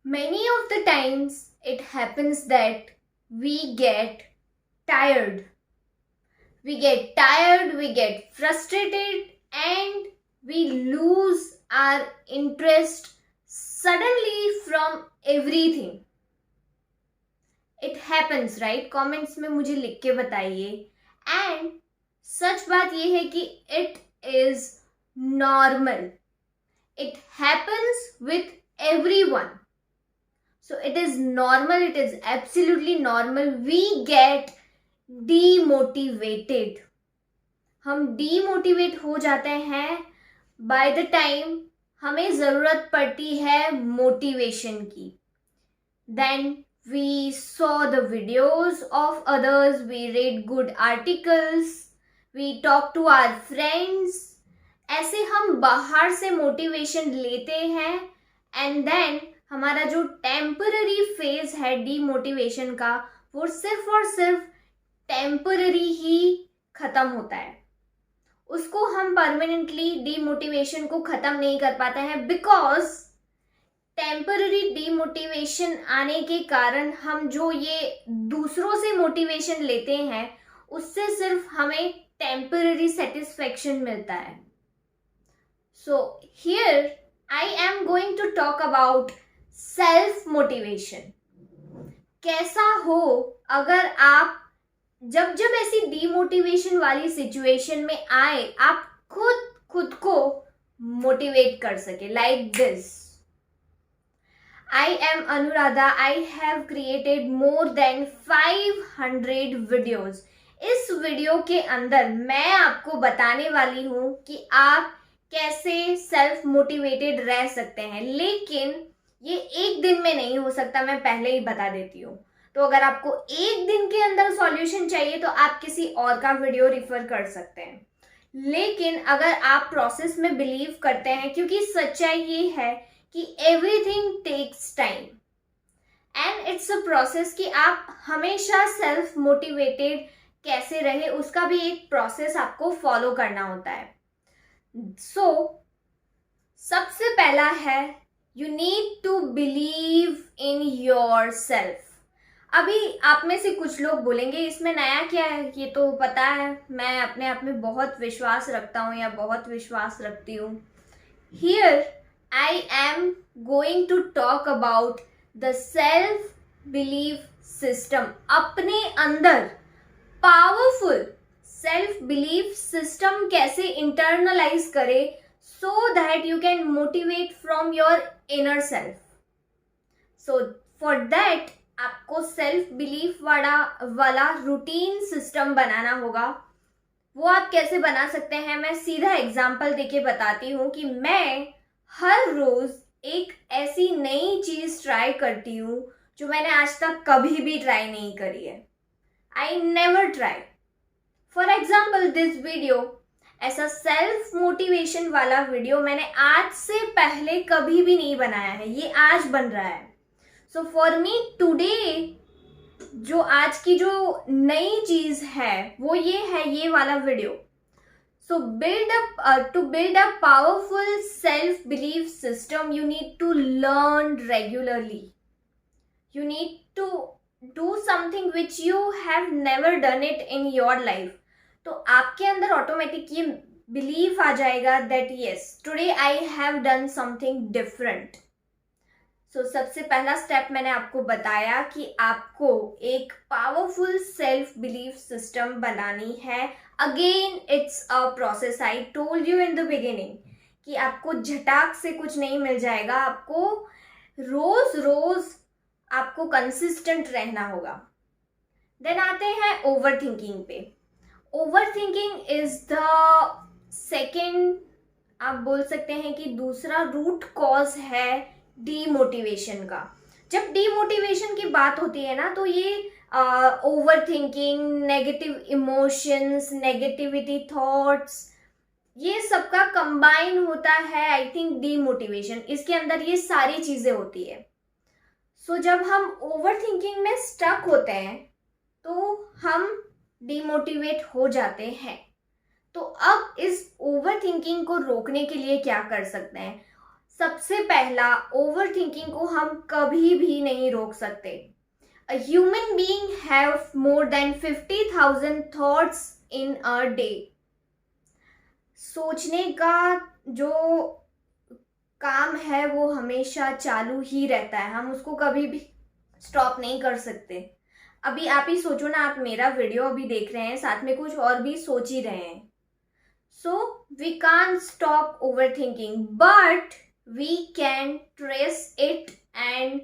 Many of the times it happens that we get tired. We get tired, we get frustrated, and we lose our interest suddenly from everything. It happens, right? Comments में मुझे लिख के बताइए. And सच बात ये है कि it is normal. It happens with everyone. So it is normal, it is absolutely normal. We get demotivated. हम demotivate हो जाते हैं by the time हमें ज़रूरत पड़ती है motivation की. Then we saw the videos of others, we read good articles, we talk to our friends. ऐसे हम बाहर से मोटिवेशन लेते हैं एंड देन हमारा जो टेम्पररी फेज है डीमोटिवेशन का वो सिर्फ और सिर्फ टेम्पररी ही खत्म होता है. उसको हम परमानेंटली डीमोटिवेशन को खत्म नहीं कर पाते हैं बिकॉज टेम्पररी डीमोटिवेशन आने के कारण हम जो ये दूसरों से मोटिवेशन लेते हैं उससे सिर्फ हमें टेम्पररी सेटिस्फेक्शन मिलता है. So here I am going to talk about self motivation. कैसा हो अगर आप जब जब ऐसी डीमोटिवेशन वाली सिचुएशन में आए आप खुद को मोटिवेट कर सके like this. I am Anuradha. I have created more than 500 videos. इस वीडियो के अंदर मैं आपको बताने वाली हूँ कि आप कैसे सेल्फ मोटिवेटेड रह सकते हैं. लेकिन ये एक दिन में नहीं हो सकता, मैं पहले ही बता देती हूँ. तो अगर आपको एक दिन के अंदर सॉल्यूशन चाहिए तो आप किसी और का वीडियो रिफर कर सकते हैं. लेकिन अगर आप प्रोसेस में बिलीव करते हैं, क्योंकि सच्चाई ये है कि everything takes time and it's a process कि आप हमेशा सेल्फ मोटिवेटेड कैसे रहे उसका भी एक प्रोसेस आपको फॉलो करना होता है. सो सबसे पहला है you need to believe in yourself. अभी आप में से कुछ लोग बोलेंगे इसमें नया क्या है, ये तो पता है, मैं अपने आप में बहुत विश्वास रखता हूँ या बहुत विश्वास रखती हूँ. Here I am going to talk about the self believe system. अपने अंदर पावरफुल सेल्फ बिलीफ सिस्टम कैसे इंटरनलाइज करे so that you can motivate from your inner self. So for that आपको सेल्फ बिलीफ वाला रूटीन सिस्टम बनाना होगा. वो आप कैसे बना सकते हैं मैं सीधा एग्जाम्पल देके बताती हूँ कि मैं हर रोज एक ऐसी नई चीज ट्राई करती हूँ जो मैंने आज तक कभी भी ट्राई नहीं करी है. I never try. For example this video, ऐसा सेल्फ मोटिवेशन वाला वीडियो मैंने आज से पहले कभी भी नहीं बनाया है, ये आज बन रहा है. सो फॉर मी टुडे जो आज की जो नई चीज है वो ये है, ये वाला video. So to build a powerful self belief system you need to learn regularly. You need to do something which you have never done it in your life. तो आपके अंदर ऑटोमेटिक ये बिलीफ आ जाएगा that yes today I have done something different. So सबसे पहला step मैंने आपको बताया कि आपको एक पावरफुल सेल्फ बिलीफ सिस्टम बनानी है. Again it's a process. I told you in the beginning कि आपको झटाक से कुछ नहीं मिल जाएगा. आपको रोज रोज आपको कंसिस्टेंट रहना होगा. देन आते हैं ओवर थिंकिंग पे. Over thinking is the second, आप बोल सकते हैं कि दूसरा रूट कॉज है डीमोटिवेशन का. जब डीमोटिवेशन की बात होती है ना तो ये over thinking, negative emotions, negativity thoughts, ये सबका कंबाइन होता है. आई थिंक डीमोटिवेशन, इसके अंदर ये सारी चीजें होती है. सो जब हम ओवर थिंकिंग में स्टक होते हैं तो हम डिमोटिवेट हो जाते हैं. तो अब इस ओवर थिंकिंग को रोकने के लिए क्या कर सकते हैं? सबसे पहला, ओवर थिंकिंग को हम कभी भी नहीं रोक सकते. A human being have more than 50,000 thoughts in a day. सोचने का जो काम है वो हमेशा चालू ही रहता है, हम उसको कभी भी स्टॉप नहीं कर सकते. अभी आप ही सोचो ना, आप मेरा वीडियो अभी देख रहे हैं, साथ में कुछ और भी सोच ही रहे हैं. So we can't stop overthinking, but we can trace it, and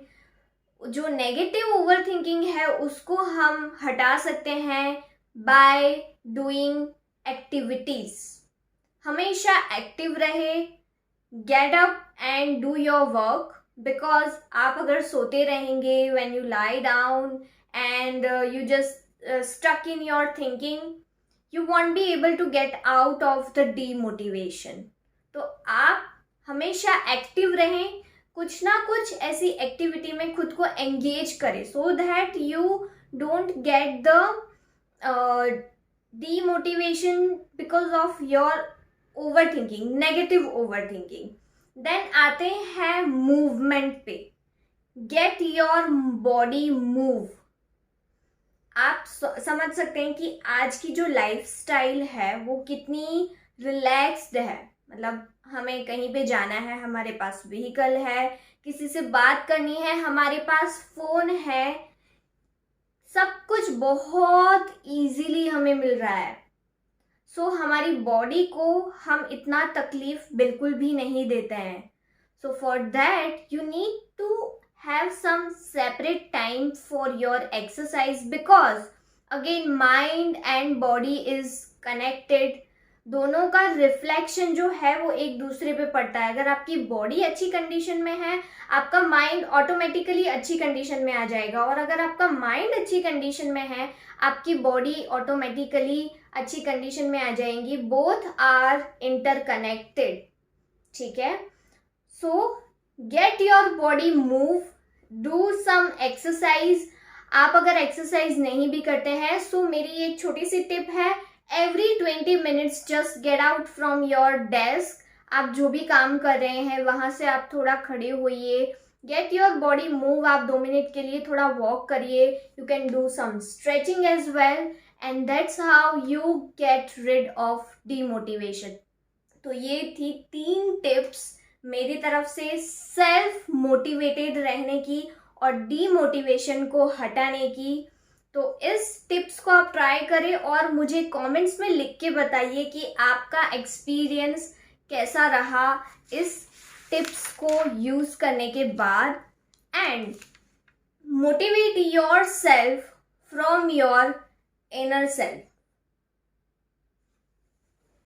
जो नेगेटिव ओवर थिंकिंग है उसको हम हटा सकते हैं बाय डूइंग एक्टिविटीज. हमेशा एक्टिव रहे, get up and do your work, because आप अगर सोते रहेंगे, when you lie down and you just stuck in your thinking, you won't be able to get out of the demotivation. तो आप हमेशा active रहें, कुछ ना कुछ ऐसी एक्टिविटी में खुद को एंगेज करें, so that you don't get the demotivation because of your overthinking, negative overthinking. Then आते हैं मूवमेंट पे. Get your body move. आप समझ सकते हैं कि आज की जो लाइफस्टाइल है वो कितनी रिलैक्स्ड है. मतलब हमें कहीं पे जाना है, हमारे पास व्हीकल है, किसी से बात करनी है, हमारे पास फोन है, सब कुछ बहुत इजीली हमें मिल रहा है. सो हमारी बॉडी को हम इतना तकलीफ बिल्कुल भी नहीं देते हैं. So for that you need to have some separate time for your exercise, because again mind and body is connected. दोनों का रिफ्लेक्शन जो है वो एक दूसरे पे पड़ता है. अगर आपकी बॉडी अच्छी कंडीशन में है, आपका माइंड ऑटोमेटिकली अच्छी कंडीशन में आ जाएगा, और अगर आपका माइंड अच्छी कंडीशन में है, आपकी बॉडी ऑटोमेटिकली अच्छी कंडीशन में आ जाएंगी. Both are interconnected. ठीक है. So get your body move, do some exercise. आप अगर एक्सरसाइज नहीं भी करते हैं, सो मेरी एक छोटी सी टिप है, every 20 minutes just get out from your desk. आप जो भी काम कर रहे हैं वहां से आप थोड़ा खड़े होइए, गेट योर बॉडी मूव. आप 2 मिनट के लिए थोड़ा वॉक करिए. You can do some stretching as well, and that's how you get rid of demotivation. तो ये थी 3 टिप्स मेरी तरफ से सेल्फ मोटिवेटेड रहने की और डीमोटिवेशन को हटाने की. तो इस टिप्स को आप ट्राई करें और मुझे कमेंट्स में लिख के बताइए कि आपका एक्सपीरियंस कैसा रहा इस टिप्स को यूज करने के बाद. And motivate your self from your inner self.